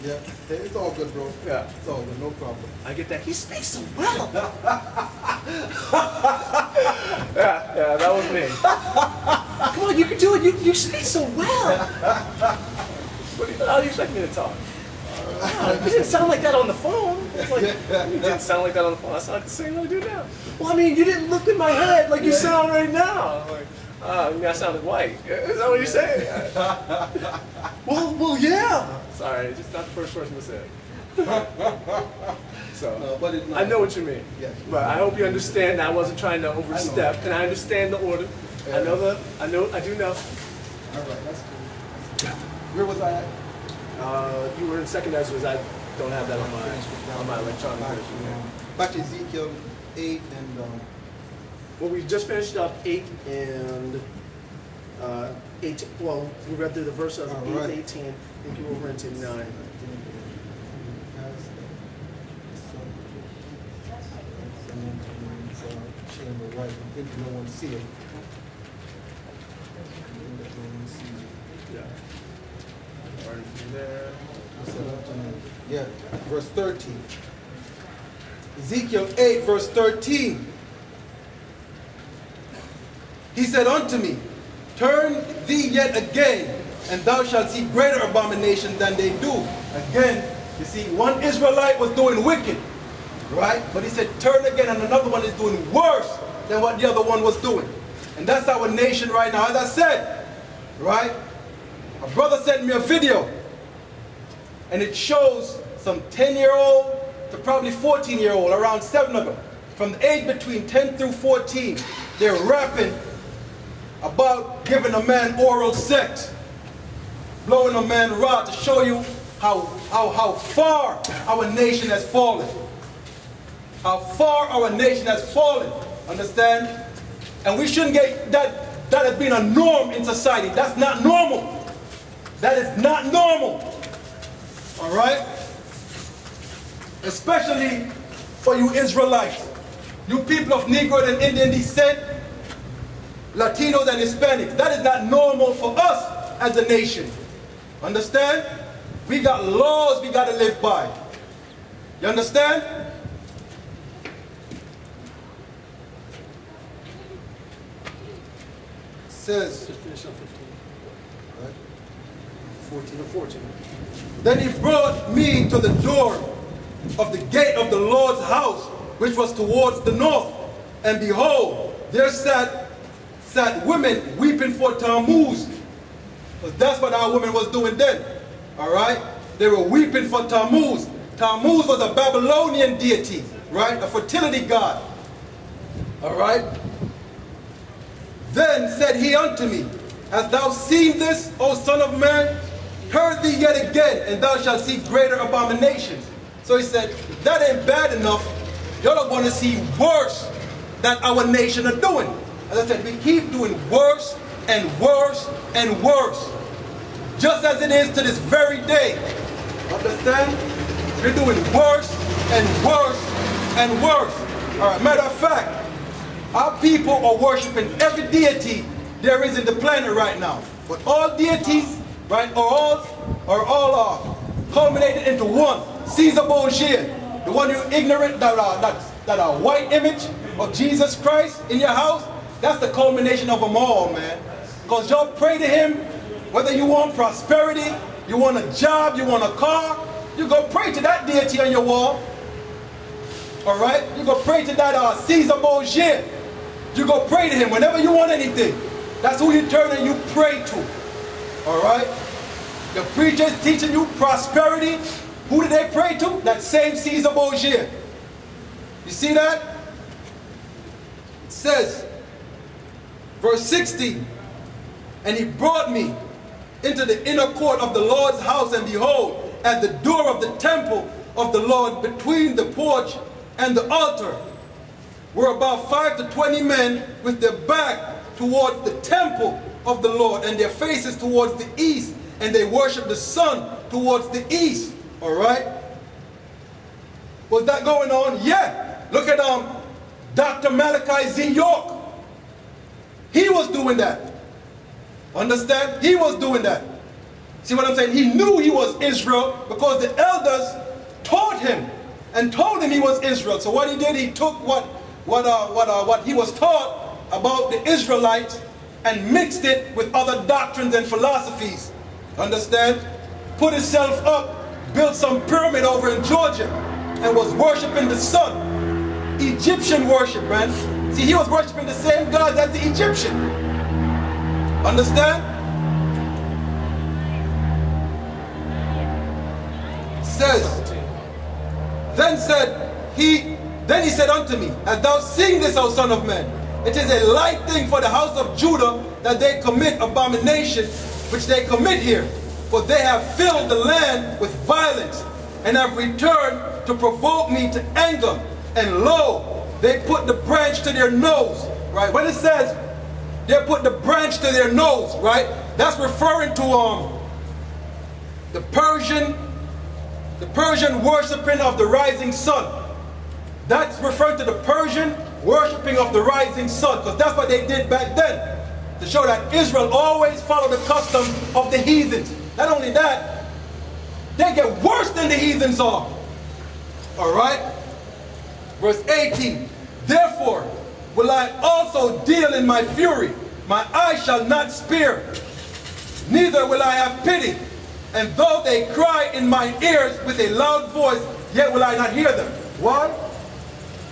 Yeah, it's all good, bro. Yeah. It's all good, no problem. I get that. He speaks so well. yeah, that was me. Come on, you can do it. You speak so well. How do you expect me to talk? You didn't sound like that on the phone. Like, you didn't sound like that on the phone. I sound like the same way I do now. Well, I mean, you didn't look in my head like you sound right now. Like, I mean, I sounded white. Is that what you're saying? well, yeah. Sorry, just not the first person to say it. So, but it's not. I know what you mean. Yes. But I hope you understand that I wasn't trying to overstep, and I understand the order. Yeah. I do know. All right, that's cool. Where was I at? You were in second Ezra's. I don't have that on my electronic version. Back to Ezekiel 8 and. Well, we just finished up 8 and 8. Well, we read through the verse of 8 and 18. I think you were over into 9. Right, didn't no one see it. Yeah. Starting from there. Yeah, verse 13. Ezekiel 8, verse 13. He said unto me, turn thee yet again, and thou shalt see greater abominations than they do. Again, you see, one Israelite was doing wicked, right? But he said, turn again, and another one is doing worse than what the other one was doing. And that's our nation right now. As I said, right? A brother sent me a video, and it shows some 10-year-old to probably 14-year-old, around 7 of them, from the age between 10 through 14. They're rapping about giving a man oral sex, blowing a man raw, to show you how far our nation has fallen. How far our nation has fallen. Understand? And we shouldn't get that as being a norm in society. That's not normal. That is not normal. All right? Especially for you Israelites, you people of Negro and Indian descent, Latinos and Hispanics. That is not normal for us as a nation. Understand? We got laws we got to live by. You understand? It says, Just finish up 15. right? 14 or 14. Then he brought me to the door of the gate of the Lord's house, which was towards the north. And behold, there sat women weeping for Tammuz. Because that's what our women was doing then. All right? They were weeping for Tammuz. Tammuz was a Babylonian deity, right? A fertility god. All right? Then said he unto me, hast thou seen this, O son of man? Heard thee yet again, and thou shalt see greater abominations. So he said, that ain't bad enough. Y'all are going to see worse than our nation are doing. As I said, we keep doing worse and worse and worse. Just as it is to this very day. Understand? We're doing worse and worse and worse. All right, matter of fact, our people are worshiping every deity there is in the planet right now. But all deities, right, are all culminated into one. Caesar Borgia, the one you ignorant, that white image of Jesus Christ in your house, that's the culmination of them all, man. Because y'all pray to him, whether you want prosperity, you want a job, you want a car, you go pray to that deity on your wall. All right? You go pray to that Caesar Borgia. You go pray to him whenever you want anything. That's who you turn and you pray to. All right? The preachers teaching you prosperity. Who did they pray to? That same Caesar Borgia. You see that? It says, verse 16, and he brought me into the inner court of the Lord's house, and behold, at the door of the temple of the Lord, between the porch and the altar, were about 5 to 20 men with their back towards the temple of the Lord, and their faces towards the east, and they worshiped the sun towards the east. All right? Was that going on? Yeah. Look at Dr. Malachi Z. York. He was doing that. Understand? He was doing that. See what I'm saying? He knew he was Israel because the elders taught him and told him he was Israel. So what he did, he took what he was taught about the Israelites and mixed it with other doctrines and philosophies. Understand? Put himself up, built some pyramid over in Georgia, and was worshiping the sun. Egyptian worship, man. See, he was worshiping the same gods as the Egyptian. Understand? Says, then he said unto me, hast thou seen this, O son of man? It is a light thing for the house of Judah that they commit abomination, which they commit here. For they have filled the land with violence, and have returned to provoke me to anger. And lo, they put the branch to their nose. Right? When it says they put the branch to their nose, right? That's referring to the Persian worshiping of the rising sun. That's referring to the Persian worshiping of the rising sun, because that's what they did back then, to show that Israel always followed the customs of the heathens. Not only that, they get worse than the heathens are. Alright? Verse 18. Therefore will I also deal in my fury. My eye shall not spare, neither will I have pity. And though they cry in my ears with a loud voice, yet will I not hear them. Why?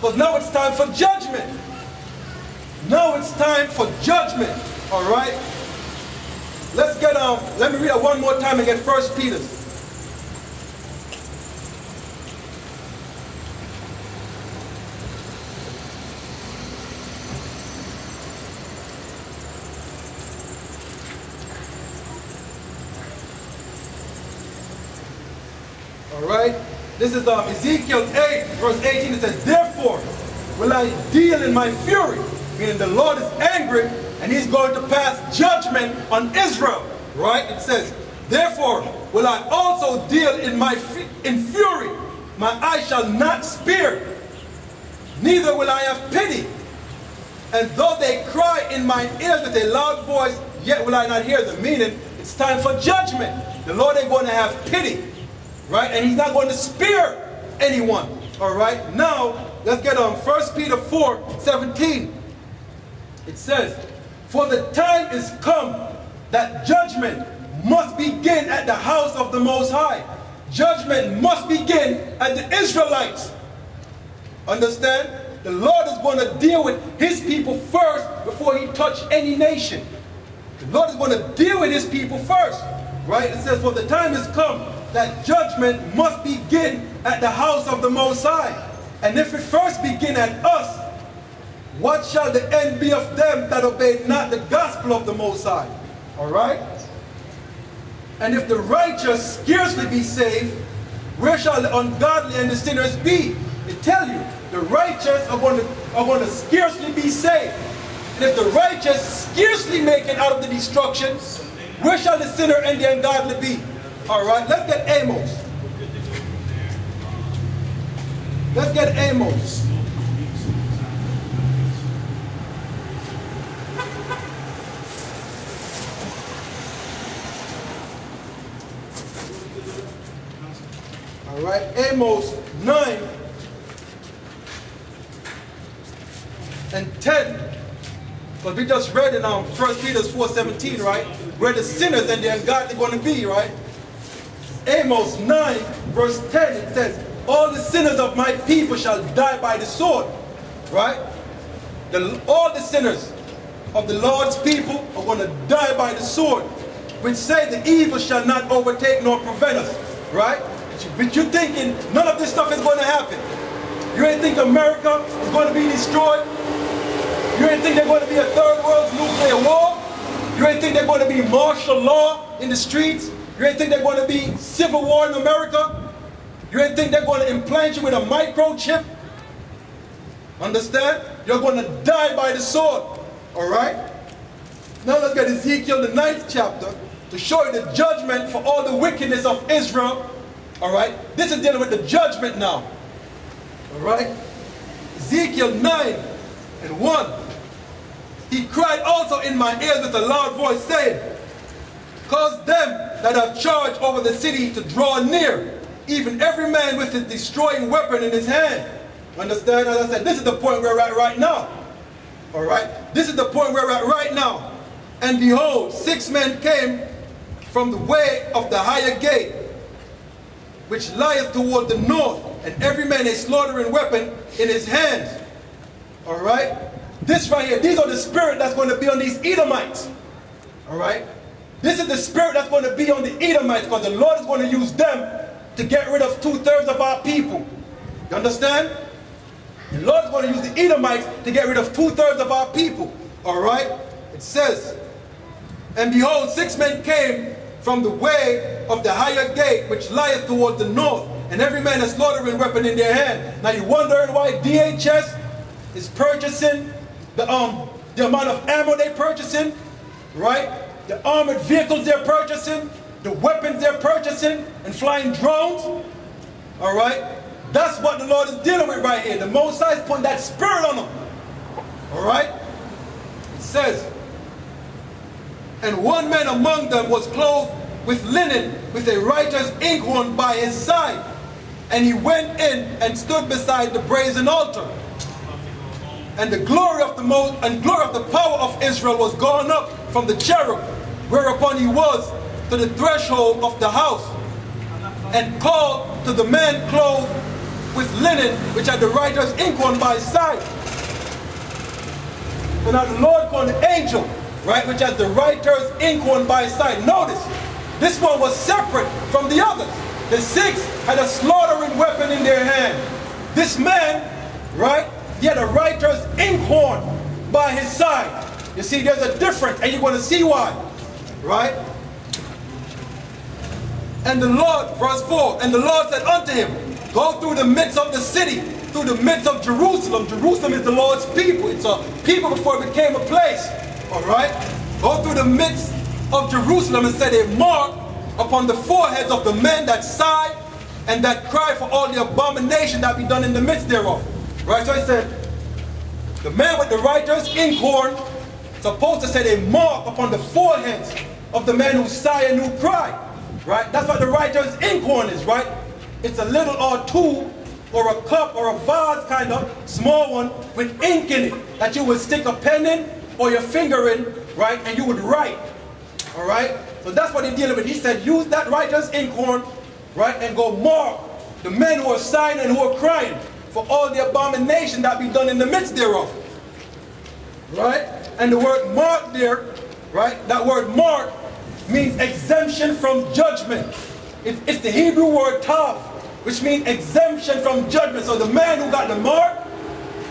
Because now it's time for judgment. Now it's time for judgment. Alright? Let's get let me read it one more time and get 1 Peter. Alright? This is Ezekiel 8, verse 18. It says, therefore will I deal in my fury. Meaning the Lord is angry and he's going to pass judgment on Israel. Right? It says, therefore will I also deal in fury. My eye shall not spare, neither will I have pity. And though they cry in my ears with a loud voice, yet will I not hear them. Meaning, it's time for judgment. The Lord ain't going to have pity. Right? And he's not going to spare anyone. Alright? Now, let's get on 1 Peter 4:17. It says, for the time is come that judgment must begin at the house of the Most High. Judgment must begin at the Israelites. Understand? The Lord is going to deal with his people first before he touches any nation. The Lord is going to deal with his people first. Right? It says, for the time is come that judgment must begin at the house of the Most High. And if it first begin at us, what shall the end be of them that obey not the gospel of the Most High? Alright? And if the righteous scarcely be saved, where shall the ungodly and the sinners be? It tell you, the righteous are going to scarcely be saved. And if the righteous scarcely make it out of the destruction, where shall the sinner and the ungodly be? Alright, let's get Amos. Let's get Amos. Alright, Amos 9 and 10. Because we just read in 1 Peter 4:17, right? Where the sinners and the ungodly are going to be, right? Amos 9 verse 10, it says, all the sinners of my people shall die by the sword. Right? All the sinners of the Lord's people are going to die by the sword, which say the evil shall not overtake nor prevent us. Right? But you're thinking none of this stuff is going to happen. You ain't think America is going to be destroyed. You ain't think there's going to be a third world nuclear war. You ain't think there's going to be martial law in the streets. You ain't think they're going to be civil war in America. You ain't think they're going to implant you with a microchip. Understand? You're going to die by the sword. Alright? Now let's get Ezekiel the 9th chapter to show you the judgment for all the wickedness of Israel. Alright? This is dealing with the judgment now. Alright? Ezekiel 9 and 1. He cried also in my ears with a loud voice, saying, cause them that have charge over the city to draw near, even every man with his destroying weapon in his hand. Understand? As I said, this is the point we're at right now. All right? This is the point we're at right now. And behold, 6 men came from the way of the higher gate, which lieth toward the north, and every man a slaughtering weapon in his hands. All right? This right here, these are the spirit that's going to be on these Edomites. All right? This is the spirit that's going to be on the Edomites, because the Lord is going to use them to get rid of 2/3 of our people. You understand? The Lord is going to use the Edomites to get rid of 2/3 of our people. All right? It says, and behold, 6 men came from the way of the higher gate, which lieth toward the north, and every man a slaughtering weapon in their hand. Now you're wondering why DHS is purchasing the amount of ammo they're purchasing, right? The armored vehicles they're purchasing, the weapons they're purchasing, and flying drones. All right? That's what the Lord is dealing with right here. The Most High is putting that spirit on them. All right? It says, and one man among them was clothed with linen, with a writer's inkhorn by his side. And he went in and stood beside the brazen altar. And the glory of the power of Israel was gone up from the cherub, whereupon he was to the threshold of the house, and called to the man clothed with linen, which had the writer's inkhorn by his side. So now the Lord called the angel, right, which has the writer's inkhorn by his side. Notice, this one was separate from the others. The 6 had a slaughtering weapon in their hand. This man, right, he had a writer's inkhorn by his side. You see, there's a difference, and you're going to see why, right? And the Lord, verse 4, and the Lord said unto him, go through the midst of the city, through the midst of Jerusalem. Jerusalem is the Lord's people. It's a people before it became a place. All right? Go through the midst of Jerusalem and set a mark upon the foreheads of the men that sigh and that cry for all the abomination that be done in the midst thereof. Right? So he said, the man with the writer's inkhorn supposed to set a mark upon the foreheads of the men who sigh and who cry. Right? That's what the writer's inkhorn is, right? It's a little or tool or a cup or a vase, kind of small one with ink in it that you would stick a pen in or your finger in, right? And you would write. All right? So that's what he's dealing with. He said, use that writer's inkhorn, right? And go mark the men who are sighing and who are crying for all the abomination that be done in the midst thereof. Right? And the word mark there, right? That word mark means exemption from judgment. It's the Hebrew word tav, which means exemption from judgment. So the man who got the mark,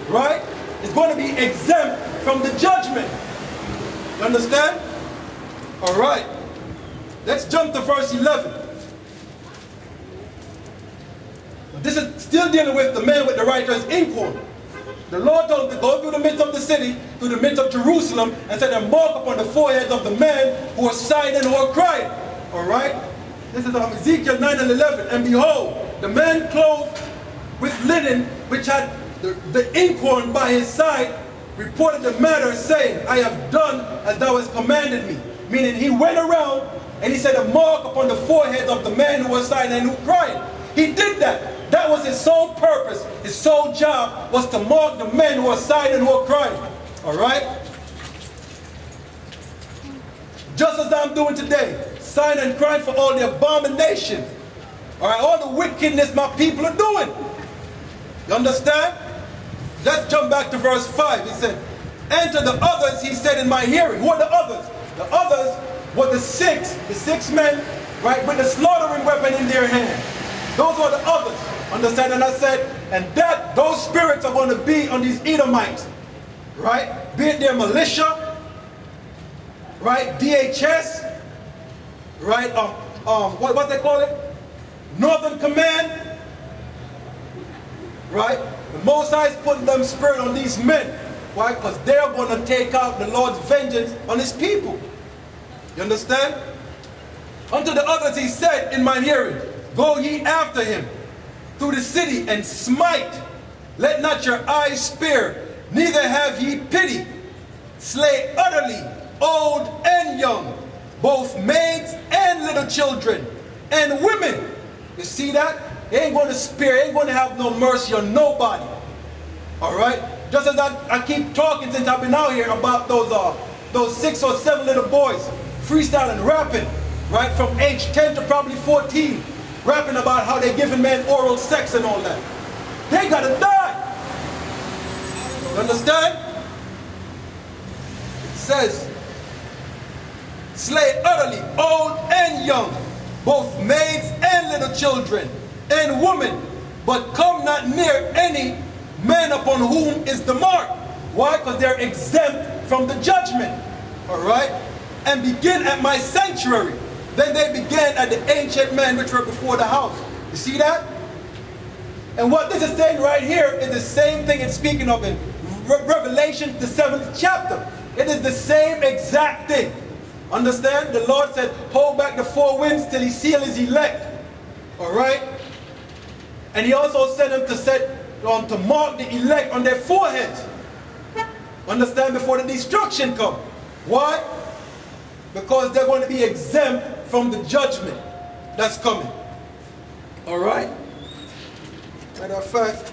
right, is going to be exempt from the judgment. You understand? All right. Let's jump to verse 11. This is still dealing with the man with the writer's inkhorn. The Lord told him to go through the midst of the city, through the midst of Jerusalem, and set a mark upon the foreheads of the men who are sighing and who are crying. All right? This is Ezekiel 9 and 11. And behold, the man clothed with linen, which had the inkhorn by his side, reported the matter, saying, I have done as thou hast commanded me. Meaning he went around and he set a mark upon the foreheads of the men who were sighing and who were crying. He did that. That was his sole purpose. His sole job was to mark the men who are sighing and who are crying. All right? Just as I'm doing today, sighing and crying for all the abomination, all right, all the wickedness my people are doing. You understand? Let's jump back to verse 5. He said, and to the others he said in my hearing. Who are the others? The others were the six men, right, with the slaughtering weapon in their hand. Those were the others. Understand? And I said, and that those spirits are going to be on these Edomites, right? Be it their militia, right? DHS, right? What they call it? Northern Command, right? The Most High is putting them spirit on these men. Why? Because they're going to take out the Lord's vengeance on his people. You understand? Unto the others he said in mine hearing, go ye after him through the city and smite. Let not your eyes spare, neither have ye pity. Slay utterly old and young, both maids and little children, and women. You see that? He ain't going to spare, he ain't going to have no mercy on nobody. Alright? Just as I keep talking since I've been out here about those 6 or 7 little boys freestyling, rapping, right, from age 10 to probably 14, rapping about how they're giving men oral sex and all that. They gotta die. You understand? It says, slay utterly old and young, both maids and little children, and women, but come not near any man upon whom is the mark. Why? Because they're exempt from the judgment. Alright? And begin at my sanctuary. Then they began at the ancient men which were before the house. You see that? And what this is saying right here is the same thing it's speaking of in Revelation, the 7th chapter. It is the same exact thing. Understand? The Lord said, hold back the 4 winds till he seal his elect. Alright? And he also said him to mark the elect on their foreheads. Understand? Before the destruction comes. Why? Because they're going to be exempt from the judgment that's coming. Alright? Matter of fact,